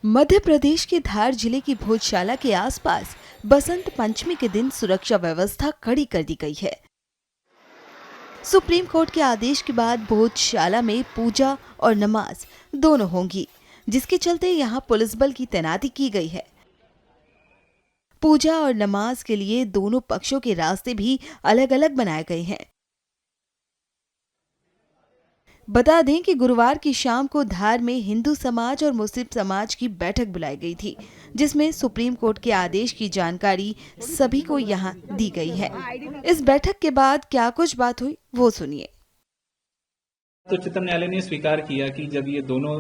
मध्य प्रदेश के धार जिले की भोजशाला के आसपास बसंत पंचमी के दिन सुरक्षा व्यवस्था कड़ी कर दी गई है। सुप्रीम कोर्ट के आदेश के बाद भोजशाला में पूजा और नमाज दोनों होंगी, जिसके चलते यहां पुलिस बल की तैनाती की गई है। पूजा और नमाज के लिए दोनों पक्षों के रास्ते भी अलग अलग बनाए गए हैं। बता दें कि गुरुवार की शाम को धार में हिंदू समाज और मुस्लिम समाज की बैठक बुलाई गई थी, जिसमें सुप्रीम कोर्ट के आदेश की जानकारी सभी को यहां दी गई है। इस बैठक के बाद क्या कुछ बात हुई, वो सुनिए। तो उच्चतम न्यायालय ने स्वीकार किया कि जब ये दोनों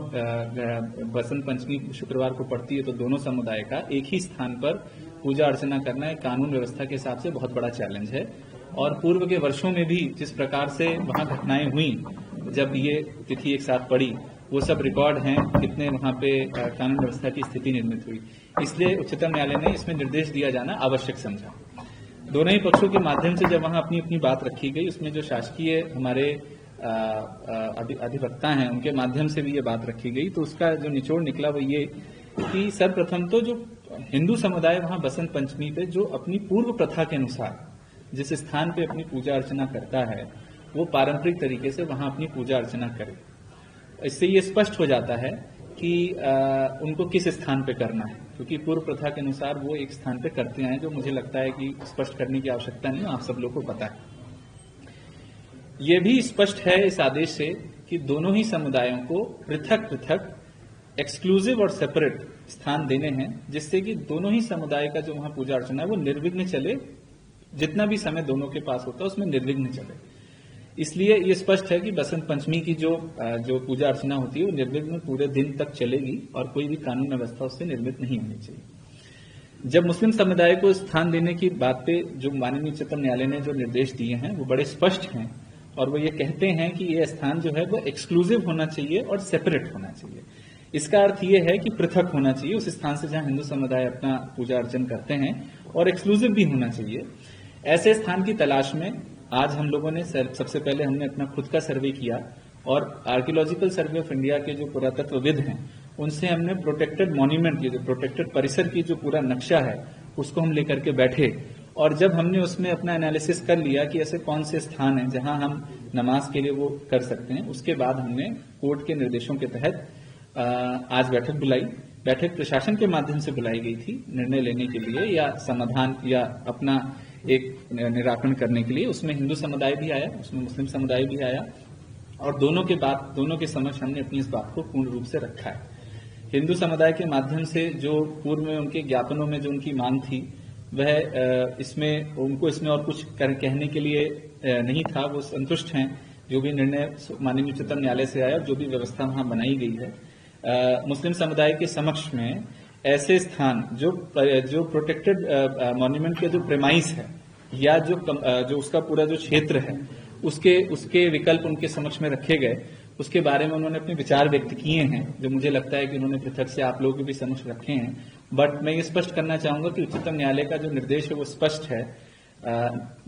बसंत पंचमी शुक्रवार को पड़ती है तो दोनों समुदाय का एक ही स्थान पर पूजा अर्चना करना एक कानून व्यवस्था के हिसाब से बहुत बड़ा चैलेंज है। और पूर्व के वर्षों में भी जिस प्रकार से वहां घटनाएं हुई जब ये तिथि एक साथ पड़ी, वो सब रिकॉर्ड हैं, कितने वहां पे कानून व्यवस्था की स्थिति निर्मित हुई। इसलिए उच्चतम न्यायालय ने इसमें निर्देश दिया जाना आवश्यक समझा। दोनों ही पक्षों के माध्यम से जब वहां अपनी अपनी बात रखी गई, उसमें जो शासकीय हमारे अधिवक्ता हैं उनके माध्यम से भी ये बात रखी गई, तो उसका जो निचोड़ निकला वो ये कि सर्वप्रथम तो जो हिंदू समुदाय वहां बसंत पंचमी पे जो अपनी पूर्व प्रथा के अनुसार जिस स्थान पे अपनी पूजा अर्चना करता है, वो पारंपरिक तरीके से वहां अपनी पूजा अर्चना करे। इससे ये स्पष्ट हो जाता है कि उनको किस स्थान पे करना है, क्योंकि पूर्व प्रथा के अनुसार वो एक स्थान पे करते हैं, जो मुझे लगता है कि स्पष्ट करने की आवश्यकता नहीं, आप सब लोग को पता है। ये भी स्पष्ट है इस आदेश से कि दोनों ही समुदायों को पृथक पृथक एक्सक्लूसिव और सेपरेट स्थान देने हैं, जिससे कि दोनों ही समुदाय का जो वहां पूजा अर्चना है वो निर्विघ्न चले। जितना भी समय दोनों के पास होता है उसमें निर्विघ्न चले। इसलिए ये स्पष्ट है कि बसंत पंचमी की जो पूजा अर्चना होती है वो निर्विघ्न पूरे दिन तक चलेगी और कोई भी कानून व्यवस्था उससे निर्मित नहीं होनी चाहिए। जब मुस्लिम समुदाय को स्थान देने की बात पे जो माननीय उच्चतम न्यायालय ने जो निर्देश दिए हैं वो बड़े स्पष्ट हैं, और वो ये कहते हैं कि ये स्थान जो है वो एक्सक्लूसिव होना चाहिए और सेपरेट होना चाहिए। इसका अर्थ ये है कि पृथक होना चाहिए उस स्थान से जहां हिंदू समुदाय अपना पूजा अर्चन करते हैं, और एक्सक्लूसिव भी होना चाहिए। ऐसे स्थान की तलाश में आज हम लोगों ने सबसे पहले हमने अपना खुद का सर्वे किया, और आर्कियोलॉजिकल सर्वे ऑफ इंडिया के जो पुरातत्वविद हैं उनसे हमने प्रोटेक्टेड मॉन्यूमेंट, ये जो प्रोटेक्टेड परिसर की जो पूरा नक्शा है उसको हम लेकर के बैठे। और जब हमने उसमें अपना एनालिसिस कर लिया कि ऐसे कौन से स्थान हैं जहां हम नमाज के लिए वो कर सकते हैं, उसके बाद हमने कोर्ट के निर्देशों के तहत आज बैठक बुलाई। बैठक प्रशासन के माध्यम से बुलाई गई थी निर्णय लेने के लिए या समाधान या अपना एक निराकरण करने के लिए। उसमें हिंदू समुदाय भी आया, उसमें मुस्लिम समुदाय भी आया, और दोनों के समक्ष हमने अपनी इस बात को पूर्ण रूप से रखा है। हिंदू समुदाय के माध्यम से जो पूर्व में उनके ज्ञापनों में जो उनकी मांग थी, वह इसमें उनको इसमें और कुछ कहने के लिए नहीं था। वो संतुष्ट हैं जो भी निर्णय माननीय उच्चतम न्यायालय से आया और जो भी व्यवस्था वहां बनाई गई है। मुस्लिम समुदाय के समक्ष में ऐसे स्थान जो प्रोटेक्टेड मॉन्यूमेंट के जो प्रेमाइस है या जो उसका पूरा जो क्षेत्र है उसके विकल्प उनके समक्ष में रखे गए, उसके बारे में उन्होंने अपने विचार व्यक्त किए हैं, जो मुझे लगता है कि उन्होंने पृथक से आप लोगों के भी समक्ष रखे हैं। बट मैं ये स्पष्ट करना चाहूंगा कि उच्चतम न्यायालय का जो निर्देश है वो स्पष्ट है।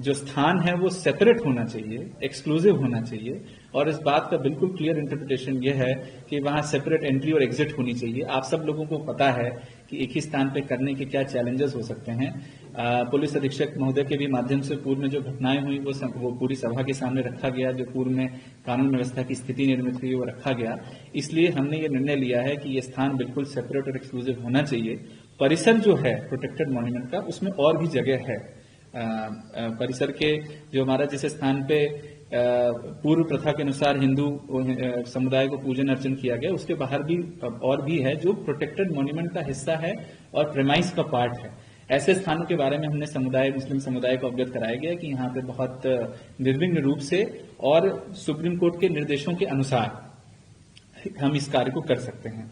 जो स्थान है वो सेपरेट होना चाहिए, एक्सक्लूसिव होना चाहिए, और इस बात का बिल्कुल क्लियर इंटरप्रिटेशन ये है कि वहां सेपरेट एंट्री और एग्जिट होनी चाहिए। आप सब लोगों को पता है कि एक ही स्थान पे करने के क्या चैलेंजेस हो सकते हैं। पुलिस अधीक्षक महोदय के भी माध्यम से पूर्व में जो घटनाएं हुई वो पूरी सभा के सामने रखा गया, जो पूर्व में कानून व्यवस्था की स्थिति निर्मित हुई वो रखा गया। इसलिए हमने ये निर्णय लिया है कि ये स्थान बिल्कुल सेपरेट और एक्सक्लूसिव होना चाहिए। परिसर जो है प्रोटेक्टेड मॉन्यूमेंट का, उसमें और भी जगह है। परिसर के जो हमारा जिस स्थान पे पूर्व प्रथा के अनुसार हिंदू समुदाय को पूजन अर्चन किया गया, उसके बाहर भी और भी है जो प्रोटेक्टेड मॉन्यूमेंट का हिस्सा है और प्रेमाइस का पार्ट है। ऐसे स्थानों के बारे में हमने मुस्लिम समुदाय को अवगत कराया गया कि यहाँ पे बहुत निर्विघ्न रूप से और सुप्रीम कोर्ट के निर्देशों के अनुसार हम इस कार्य को कर सकते हैं।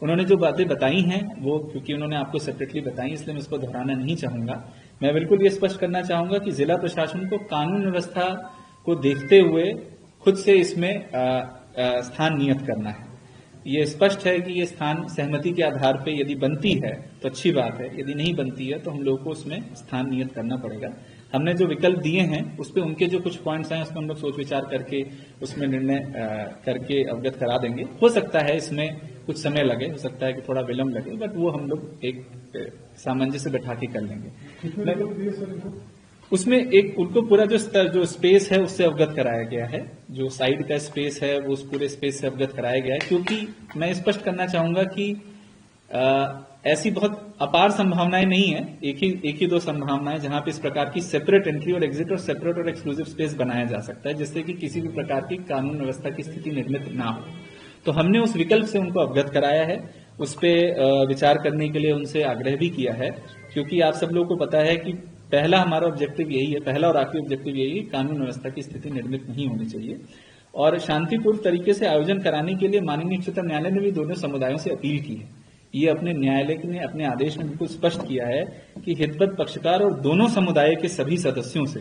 उन्होंने जो बातें बताई हैं वो, क्योंकि उन्होंने आपको सेपरेटली बताई, इसलिए मैं उसको दोहराना नहीं चाहूंगा। मैं बिल्कुल ये स्पष्ट करना चाहूंगा कि जिला प्रशासन को कानून व्यवस्था को देखते हुए खुद से इसमें स्थान नियत करना है। ये स्पष्ट है कि ये स्थान सहमति के आधार पे यदि बनती है तो अच्छी बात है, यदि नहीं बनती है तो हम लोग को उसमें स्थान नियत करना पड़ेगा। हमने जो विकल्प दिए हैं उस पर उनके जो कुछ पॉइंट्स हैं उसमें हम लोग सोच विचार करके उसमें निर्णय करके अवगत करा देंगे। हो सकता है इसमें कुछ समय लगे, हो सकता है कि थोड़ा विलम्ब लगे, बट वो हम लोग एक सामंजस्य बैठा के कर लेंगे। उसमें एक उनको पूरा जो स्पेस है उससे अवगत कराया गया है, जो साइड का स्पेस है वो उस पूरे स्पेस से अवगत कराया गया है, क्योंकि मैं स्पष्ट करना चाहूंगा कि ऐसी बहुत अपार संभावनाएं नहीं है, एक ही दो संभावनाएं जहां पे इस प्रकार की सेपरेट एंट्री और एग्जिट और सेपरेट और एक्सक्लूसिव स्पेस बनाया जा सकता है, जिससे कि किसी भी प्रकार की कानून व्यवस्था की स्थिति निर्मित ना हो। तो हमने उस विकल्प से उनको अवगत कराया है, उस पर विचार करने के लिए उनसे आग्रह भी किया है, क्योंकि आप सब लोगों को पता है कि पहला हमारा ऑब्जेक्टिव यही है, पहला और आखिरी ऑब्जेक्टिव यही है, कानून व्यवस्था की स्थिति निर्मित नहीं होनी चाहिए। और शांतिपूर्ण तरीके से आयोजन कराने के लिए माननीय उच्चतम न्यायालय ने भी दोनों समुदायों से अपील की है। ये अपने न्यायालय ने अपने आदेश में बिल्कुल स्पष्ट किया है कि हितवत पक्षकार और दोनों समुदाय के सभी सदस्यों से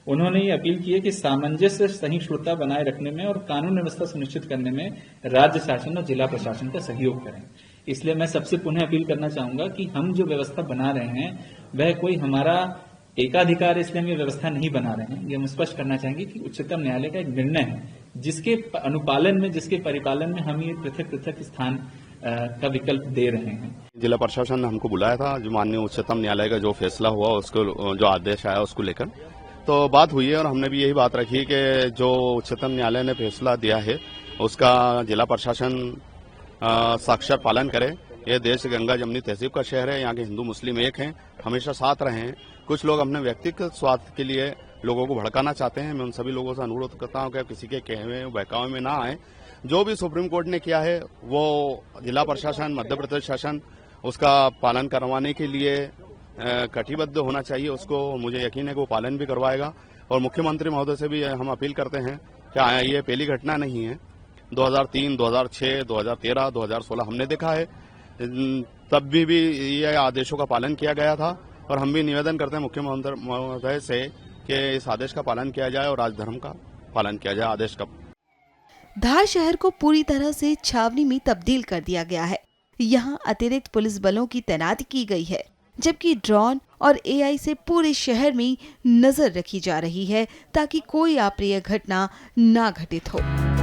उन्होंने ये अपील की है कि सामंजस्य सहिष्णुता बनाए रखने में और कानून व्यवस्था सुनिश्चित करने में राज्य शासन और जिला प्रशासन का सहयोग करें। इसलिए मैं सबसे पुनः अपील करना चाहूंगा कि हम जो व्यवस्था बना रहे हैं वह कोई हमारा एकाधिकार इसलिए हम ये व्यवस्था नहीं बना रहे हैं। ये हम स्पष्ट करना चाहेंगे कि उच्चतम न्यायालय का एक निर्णय है, जिसके अनुपालन में, जिसके परिपालन में हम ये पृथक पृथक स्थान का विकल्प दे रहे हैं। जिला प्रशासन ने हमको बुलाया था, जो माननीय उच्चतम न्यायालय का जो फैसला हुआ उसको, जो आदेश आया उसको लेकर तो बात हुई है, और हमने भी यही बात रखी कि जो उच्चतम न्यायालय ने फैसला दिया है उसका जिला प्रशासन साक्षात पालन करे। ये देश गंगा जमुनी तहजीब का शहर है, यहाँ के हिंदू मुस्लिम एक हैं, हमेशा साथ रहे हैं। कुछ लोग अपने व्यक्तिगत स्वार्थ के लिए लोगों को भड़काना चाहते हैं। मैं उन सभी लोगों से अनुरोध करता हूँ कि किसी के कहवे बहकावे में ना आए। जो भी सुप्रीम कोर्ट ने किया है वो जिला प्रशासन, मध्य प्रदेश शासन उसका पालन करवाने के लिए कटिबद्ध होना चाहिए। उसको मुझे यकीन है कि वो पालन भी करवाएगा। और मुख्यमंत्री महोदय से भी हम अपील करते हैं कि ये पहली घटना नहीं है, 2003, 2006, 2013, 2016 हमने देखा है, तब भी ये आदेशों का पालन किया गया था। और हम भी निवेदन करते हैं मुख्यमंत्री महोदय से कि इस आदेश का पालन किया जाए और राजधर्म का पालन किया जाए। आदेश का धार शहर को पूरी तरह से छावनी में तब्दील कर दिया गया है। यहाँ अतिरिक्त पुलिस बलों की तैनाती की गई है, जबकि ड्रोन और AI से पूरे शहर में नजर रखी जा रही है ताकि कोई अप्रिय घटना ना घटित हो।